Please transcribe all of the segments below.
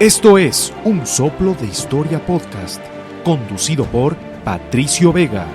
Esto es Un Soplo de Historia Podcast, conducido por Patricio Vega.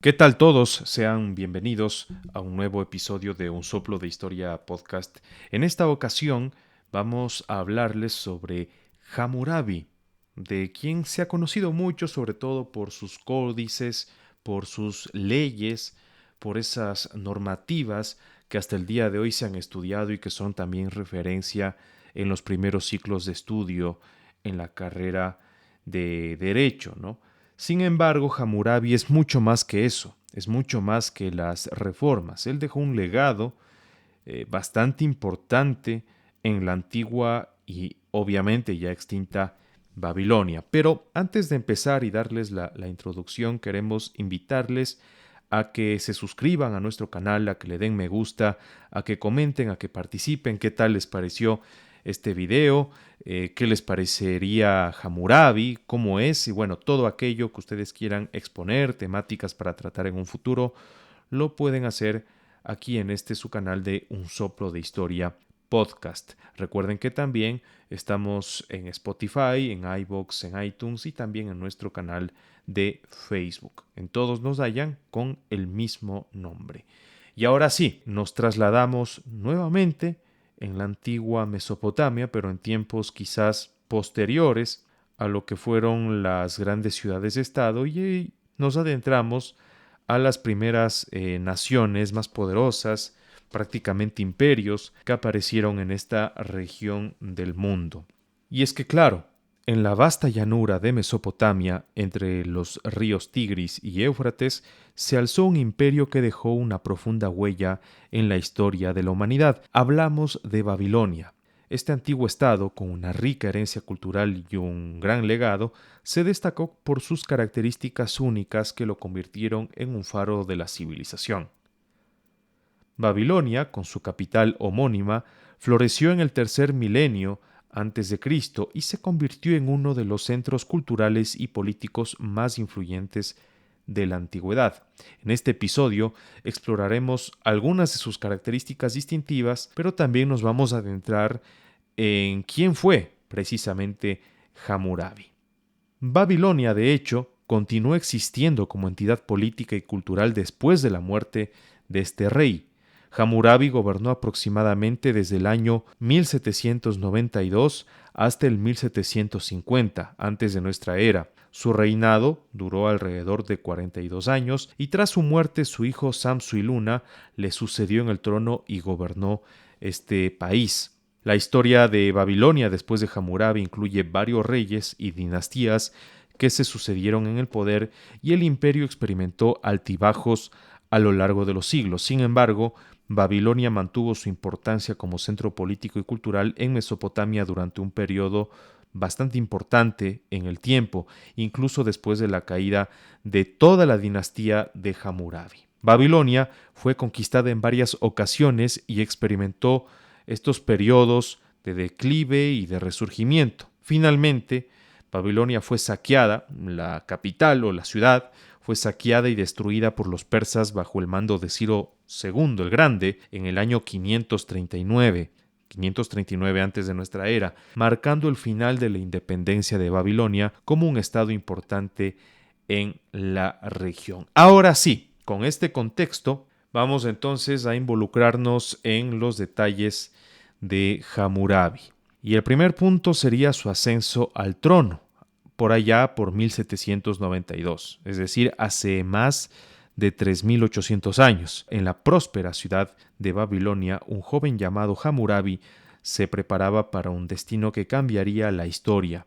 ¿Qué tal todos? Sean bienvenidos a un nuevo episodio de Un Soplo de Historia Podcast. En esta ocasión vamos a hablarles sobre Hammurabi, de quien se ha conocido mucho, sobre todo por sus códices, por sus leyes, por esas normativas que hasta el día de hoy se han estudiado y que son también referencia en los primeros ciclos de estudio en la carrera de Derecho, ¿no? Sin embargo, Hammurabi es mucho más que eso, es mucho más que las reformas. Él dejó un legado bastante importante en la antigua y obviamente ya extinta Babilonia. Pero antes de empezar y darles la introducción, queremos invitarles a que se suscriban a nuestro canal, a que le den me gusta, a que comenten, a que participen, qué tal les pareció este video, qué les parecería Hammurabi, cómo es, y bueno, todo aquello que ustedes quieran exponer, temáticas para tratar en un futuro, lo pueden hacer aquí en su canal de Un Soplo de Historia Podcast. Recuerden que también estamos en Spotify, en iVoox, en iTunes y también en nuestro canal de Facebook. En todos nos hallan con el mismo nombre. Y ahora sí, nos trasladamos nuevamente en la antigua Mesopotamia, pero en tiempos quizás posteriores a lo que fueron las grandes ciudades-estado y nos adentramos a las primeras naciones más poderosas, prácticamente imperios, que aparecieron en esta región del mundo. Y es que claro, en la vasta llanura de Mesopotamia, entre los ríos Tigris y Éufrates, se alzó un imperio que dejó una profunda huella en la historia de la humanidad. Hablamos de Babilonia. Este antiguo estado, con una rica herencia cultural y un gran legado, se destacó por sus características únicas que lo convirtieron en un faro de la civilización. Babilonia, con su capital homónima, floreció en el tercer milenio antes de Cristo y se convirtió en uno de los centros culturales y políticos más influyentes de la antigüedad. En este episodio exploraremos algunas de sus características distintivas, pero también nos vamos a adentrar en quién fue precisamente Hammurabi. Babilonia, de hecho, continuó existiendo como entidad política y cultural después de la muerte de este rey. Hammurabi gobernó aproximadamente desde el año 1792 hasta el 1750 antes de nuestra era. Su reinado duró alrededor de 42 años y tras su muerte su hijo Samsu-iluna le sucedió en el trono y gobernó este país. La historia de Babilonia después de Hammurabi incluye varios reyes y dinastías que se sucedieron en el poder y el imperio experimentó altibajos a lo largo de los siglos. Sin embargo, Babilonia mantuvo su importancia como centro político y cultural en Mesopotamia durante un periodo bastante importante en el tiempo, incluso después de la caída de toda la dinastía de Hammurabi. Babilonia fue conquistada en varias ocasiones y experimentó estos periodos de declive y de resurgimiento. Finalmente, Babilonia fue saqueada, la capital o la ciudad fue saqueada y destruida por los persas bajo el mando de Ciro II el Grande en el año 539 antes de nuestra era, marcando el final de la independencia de Babilonia como un estado importante en la región. Ahora sí, con este contexto, vamos entonces a involucrarnos en los detalles de Hammurabi. Y el primer punto sería su ascenso al trono, por allá por 1792, es decir, hace más de 3.800 años. En la próspera ciudad de Babilonia, un joven llamado Hammurabi se preparaba para un destino que cambiaría la historia.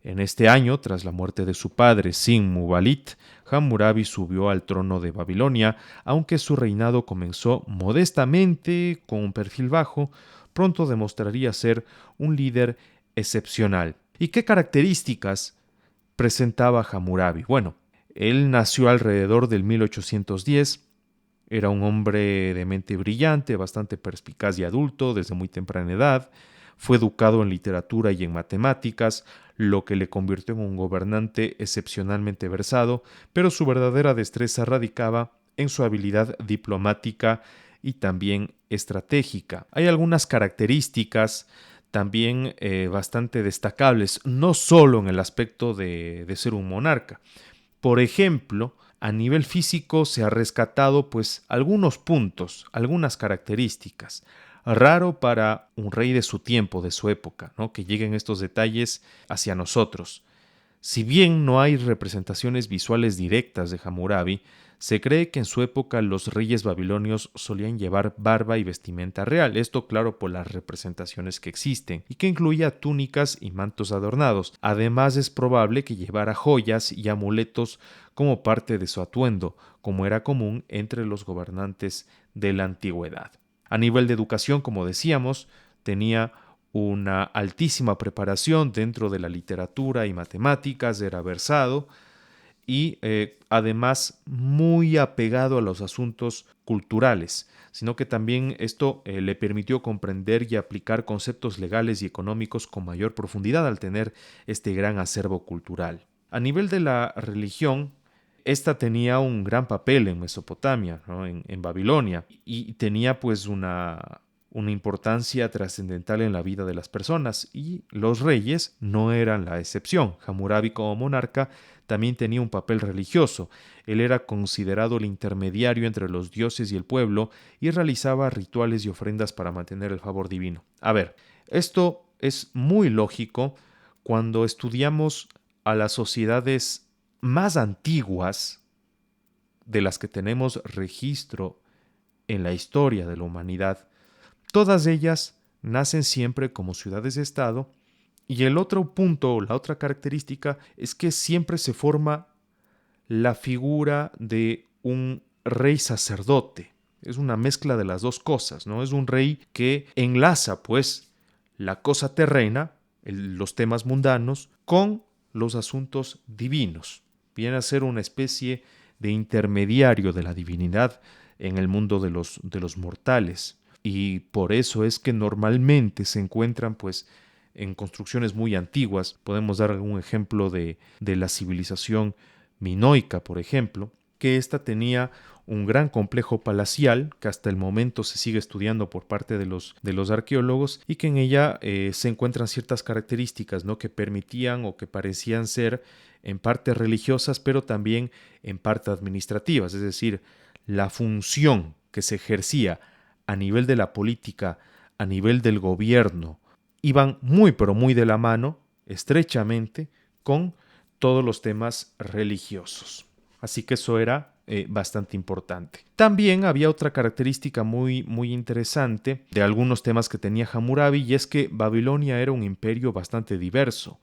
En este año, tras la muerte de su padre Sin-muballit, Hammurabi subió al trono de Babilonia, aunque su reinado comenzó modestamente, con un perfil bajo, pronto demostraría ser un líder excepcional. ¿Y qué características presentaba Hammurabi? Bueno, Él nació alrededor del 1810. Era un hombre de mente brillante, bastante perspicaz y adulto desde muy temprana edad. Fue educado en literatura y en matemáticas, lo que le convirtió en un gobernante excepcionalmente versado, pero su verdadera destreza radicaba en su habilidad diplomática y también estratégica. Hay algunas características también bastante destacables, no solo en el aspecto de ser un monarca. Por ejemplo, a nivel físico se ha rescatado pues algunos puntos, algunas características. Raro para un rey de su tiempo, de su época, ¿no? Que lleguen estos detalles hacia nosotros. Si bien no hay representaciones visuales directas de Hammurabi, se cree que en su época los reyes babilonios solían llevar barba y vestimenta real, esto claro por las representaciones que existen, y que incluía túnicas y mantos adornados. Además es probable que llevara joyas y amuletos como parte de su atuendo, como era común entre los gobernantes de la antigüedad. A nivel de educación, como decíamos, tenía una altísima preparación dentro de la literatura y matemáticas, era versado y además muy apegado a los asuntos culturales, sino que también esto le permitió comprender y aplicar conceptos legales y económicos con mayor profundidad al tener este gran acervo cultural. A nivel de la religión, esta tenía un gran papel en Mesopotamia, ¿no? en Babilonia, y tenía pues una importancia trascendental en la vida de las personas, y los reyes no eran la excepción. Hammurabi como monarca también tenía un papel religioso. Él era considerado el intermediario entre los dioses y el pueblo y realizaba rituales y ofrendas para mantener el favor divino. A ver, esto es muy lógico cuando estudiamos a las sociedades más antiguas de las que tenemos registro en la historia de la humanidad. Todas ellas nacen siempre como ciudades-estado, y el otro punto, la otra característica, es que siempre se forma la figura de un rey sacerdote. Es una mezcla de las dos cosas, ¿no? Es un rey que enlaza, pues, la cosa terrena, los temas mundanos, con los asuntos divinos. Viene a ser una especie de intermediario de la divinidad en el mundo de los mortales. Y por eso es que normalmente se encuentran, pues, en construcciones muy antiguas. Podemos dar algún ejemplo de la civilización minoica, por ejemplo, que ésta tenía un gran complejo palacial que hasta el momento se sigue estudiando por parte de los arqueólogos, y que en ella se encuentran ciertas características, ¿no? Que permitían o que parecían ser en parte religiosas, pero también en parte administrativas, es decir, la función que se ejercía a nivel de la política, a nivel del gobierno, iban muy pero muy de la mano, estrechamente, con todos los temas religiosos. Así que eso era bastante importante. También había otra característica muy, muy interesante de algunos temas que tenía Hammurabi, y es que Babilonia era un imperio bastante diverso,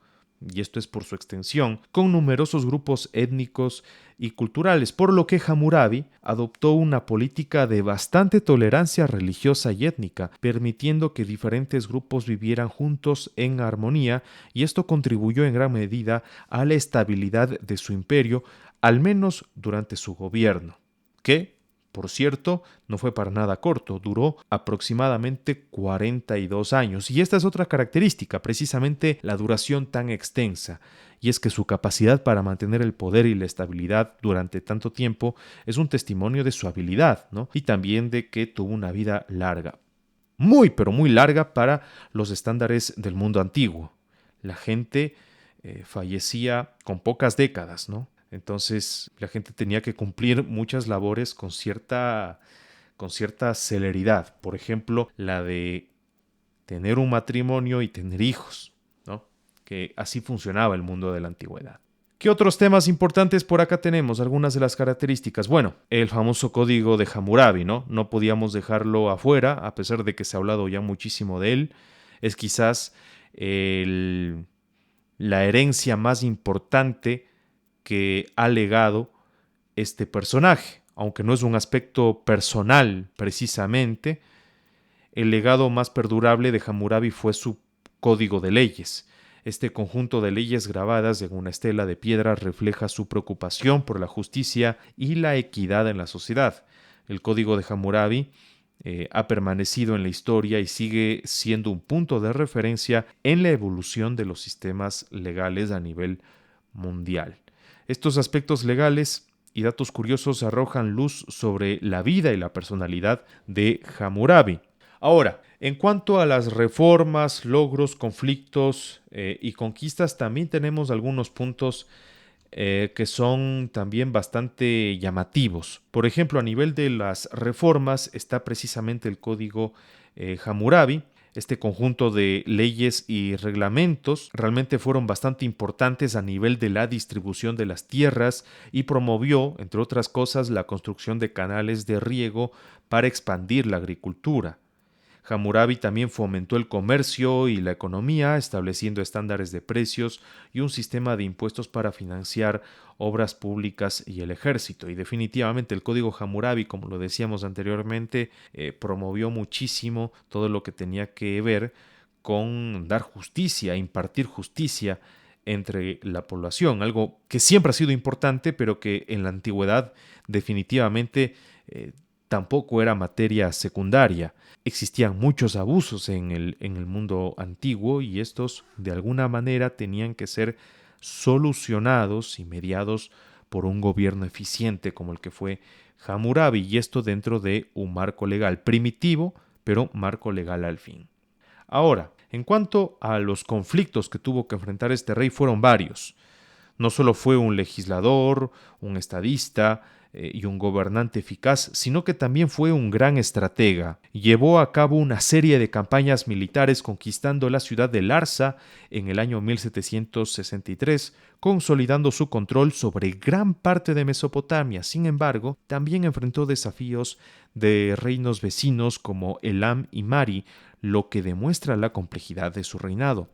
y esto es por su extensión, con numerosos grupos étnicos y culturales, por lo que Hammurabi adoptó una política de bastante tolerancia religiosa y étnica, permitiendo que diferentes grupos vivieran juntos en armonía, y esto contribuyó en gran medida a la estabilidad de su imperio, al menos durante su gobierno, que, por cierto, no fue para nada corto, duró aproximadamente 42 años. Y esta es otra característica, precisamente la duración tan extensa, y es que su capacidad para mantener el poder y la estabilidad durante tanto tiempo es un testimonio de su habilidad, ¿no? Y también de que tuvo una vida larga. Muy, pero muy larga para los estándares del mundo antiguo. La gente fallecía con pocas décadas, ¿no? Entonces la gente tenía que cumplir muchas labores con cierta celeridad. Por ejemplo, la de tener un matrimonio y tener hijos, ¿no? Que así funcionaba el mundo de la antigüedad. ¿Qué otros temas importantes por acá tenemos? Algunas de las características. Bueno, el famoso código de Hammurabi, ¿no? No podíamos dejarlo afuera, a pesar de que se ha hablado ya muchísimo de él. Es quizás la herencia más importante que ha legado este personaje. Aunque no es un aspecto personal precisamente, el legado más perdurable de Hammurabi fue su código de leyes. Este conjunto de leyes grabadas en una estela de piedra refleja su preocupación por la justicia y la equidad en la sociedad. El Código de Hammurabi ha permanecido en la historia y sigue siendo un punto de referencia en la evolución de los sistemas legales a nivel mundial. Estos aspectos legales y datos curiosos arrojan luz sobre la vida y la personalidad de Hammurabi. Ahora, en cuanto a las reformas, logros, conflictos y conquistas, también tenemos algunos puntos que son también bastante llamativos. Por ejemplo, a nivel de las reformas está precisamente el Código Hammurabi. Este conjunto de leyes y reglamentos realmente fueron bastante importantes a nivel de la distribución de las tierras y promovió, entre otras cosas, la construcción de canales de riego para expandir la agricultura. Hammurabi también fomentó el comercio y la economía, estableciendo estándares de precios y un sistema de impuestos para financiar obras públicas y el ejército. Y definitivamente el Código Hammurabi, como lo decíamos anteriormente, promovió muchísimo todo lo que tenía que ver con dar justicia, impartir justicia entre la población, algo que siempre ha sido importante, pero que en la antigüedad definitivamente tampoco era materia secundaria. Existían muchos abusos en el mundo antiguo y estos de alguna manera tenían que ser solucionados y mediados por un gobierno eficiente como el que fue Hammurabi, y esto dentro de un marco legal primitivo, pero marco legal al fin. Ahora, en cuanto a los conflictos que tuvo que enfrentar este rey, fueron varios. No solo fue un legislador, un estadista y un gobernante eficaz, sino que también fue un gran estratega. Llevó a cabo una serie de campañas militares conquistando la ciudad de Larsa en el año 1763, consolidando su control sobre gran parte de Mesopotamia. Sin embargo, también enfrentó desafíos de reinos vecinos como Elam y Mari, lo que demuestra la complejidad de su reinado.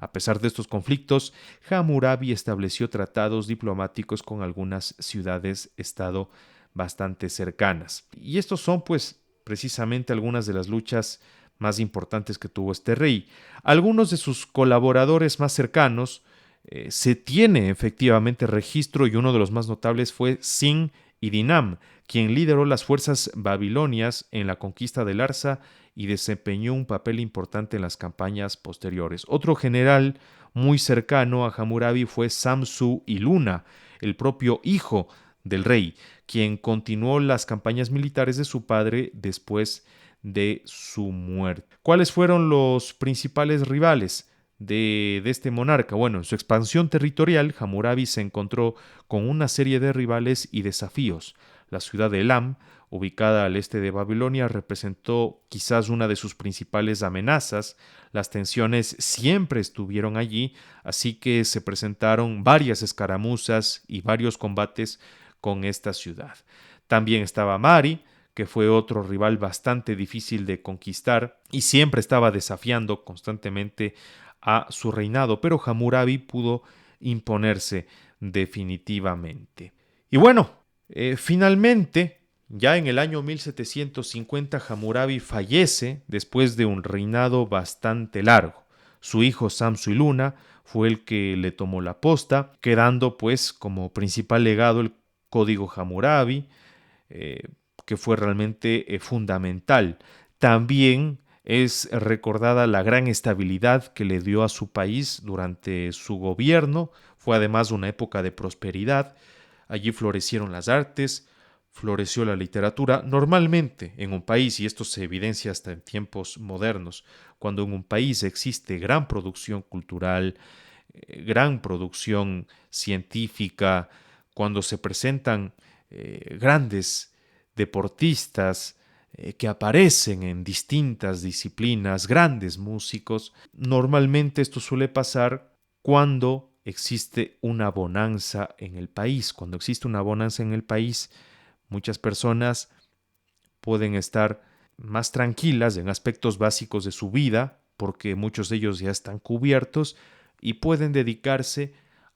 A pesar de estos conflictos, Hammurabi estableció tratados diplomáticos con algunas ciudades-estado bastante cercanas. Y estos son, pues, precisamente algunas de las luchas más importantes que tuvo este rey. Algunos de sus colaboradores más cercanos se tiene efectivamente registro, y uno de los más notables fue Sin y Dinam, quien lideró las fuerzas babilonias en la conquista de Larsa y desempeñó un papel importante en las campañas posteriores. Otro general muy cercano a Hammurabi fue Samsu-iluna, el propio hijo del rey, quien continuó las campañas militares de su padre después de su muerte. ¿Cuáles fueron los principales rivales de este monarca? Bueno, en su expansión territorial, Hammurabi se encontró con una serie de rivales y desafíos. La ciudad de Elam, ubicada al este de Babilonia, representó quizás una de sus principales amenazas. Las tensiones siempre estuvieron allí, así que se presentaron varias escaramuzas y varios combates con esta ciudad. También estaba Mari, que fue otro rival bastante difícil de conquistar y siempre estaba desafiando constantemente a su reinado, pero Hammurabi pudo imponerse definitivamente. Y bueno, finalmente, ya en el año 1750, Hammurabi fallece después de un reinado bastante largo. Su hijo Samsu-iluna fue el que le tomó la posta, quedando pues como principal legado el Código Hammurabi, que fue realmente fundamental. También es recordada la gran estabilidad que le dio a su país durante su gobierno. Fue además una época de prosperidad. Allí florecieron las artes, floreció la literatura. Normalmente en un país, y esto se evidencia hasta en tiempos modernos, cuando en un país existe gran producción cultural, gran producción científica, cuando se presentan grandes deportistas que aparecen en distintas disciplinas, grandes músicos, normalmente esto suele pasar cuando existe una bonanza en el país. Cuando existe una bonanza en el país, muchas personas pueden estar más tranquilas en aspectos básicos de su vida, porque muchos de ellos ya están cubiertos y pueden dedicarse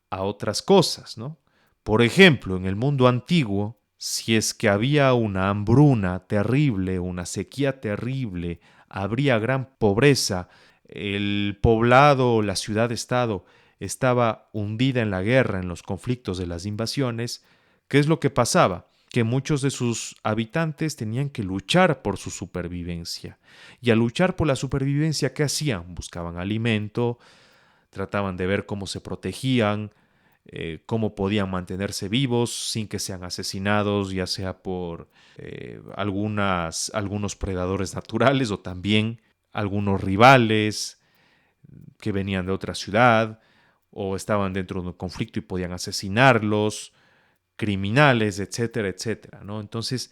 a otras cosas, ¿no? Por ejemplo, en el mundo antiguo, si es que había una hambruna terrible, una sequía terrible, habría gran pobreza el poblado, la ciudad-estado, estaba hundida en la guerra, en los conflictos de las invasiones, ¿qué es lo que pasaba? Que muchos de sus habitantes tenían que luchar por su supervivencia. Y al luchar por la supervivencia, ¿qué hacían? Buscaban alimento, trataban de ver cómo se protegían, cómo podían mantenerse vivos sin que sean asesinados, ya sea por algunos predadores naturales o también algunos rivales que venían de otra ciudad o estaban dentro de un conflicto y podían asesinarlos, criminales, etcétera, etcétera, ¿no? Entonces,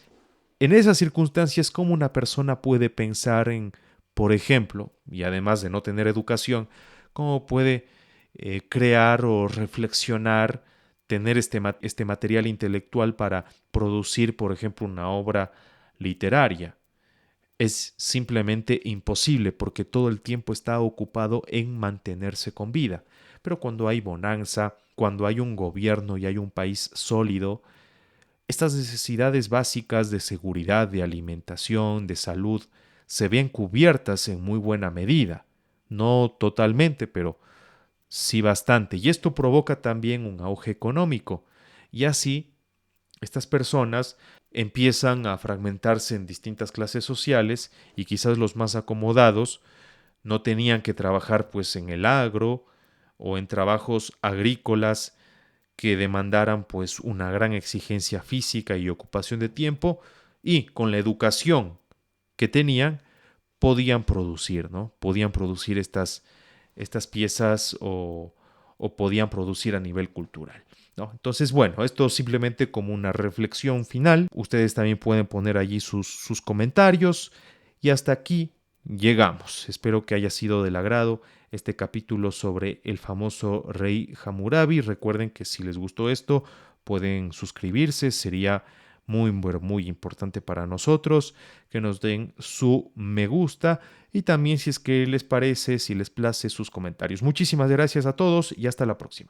en esas circunstancias, ¿cómo una persona puede pensar en, por ejemplo, y además de no tener educación, cómo puede crear o reflexionar, tener este material intelectual para producir, por ejemplo, una obra literaria? Es simplemente imposible porque todo el tiempo está ocupado en mantenerse con vida. Pero cuando hay bonanza, cuando hay un gobierno y hay un país sólido, estas necesidades básicas de seguridad, de alimentación, de salud, se ven cubiertas en muy buena medida. No totalmente, pero sí bastante. Y esto provoca también un auge económico. Y así estas personas empiezan a fragmentarse en distintas clases sociales y quizás los más acomodados no tenían que trabajar pues en el agro o en trabajos agrícolas que demandaran pues una gran exigencia física y ocupación de tiempo, y con la educación que tenían podían producir, ¿no? Podían producir estas piezas o podían producir a nivel cultural, ¿no? Entonces, bueno, esto simplemente como una reflexión final. Ustedes también pueden poner allí sus comentarios y hasta aquí llegamos. Espero que haya sido del agrado este capítulo sobre el famoso rey Hammurabi. Recuerden que si les gustó esto, pueden suscribirse. Sería muy importante para nosotros que nos den su me gusta y también si es que les parece, si les place sus comentarios. Muchísimas gracias a todos y hasta la próxima.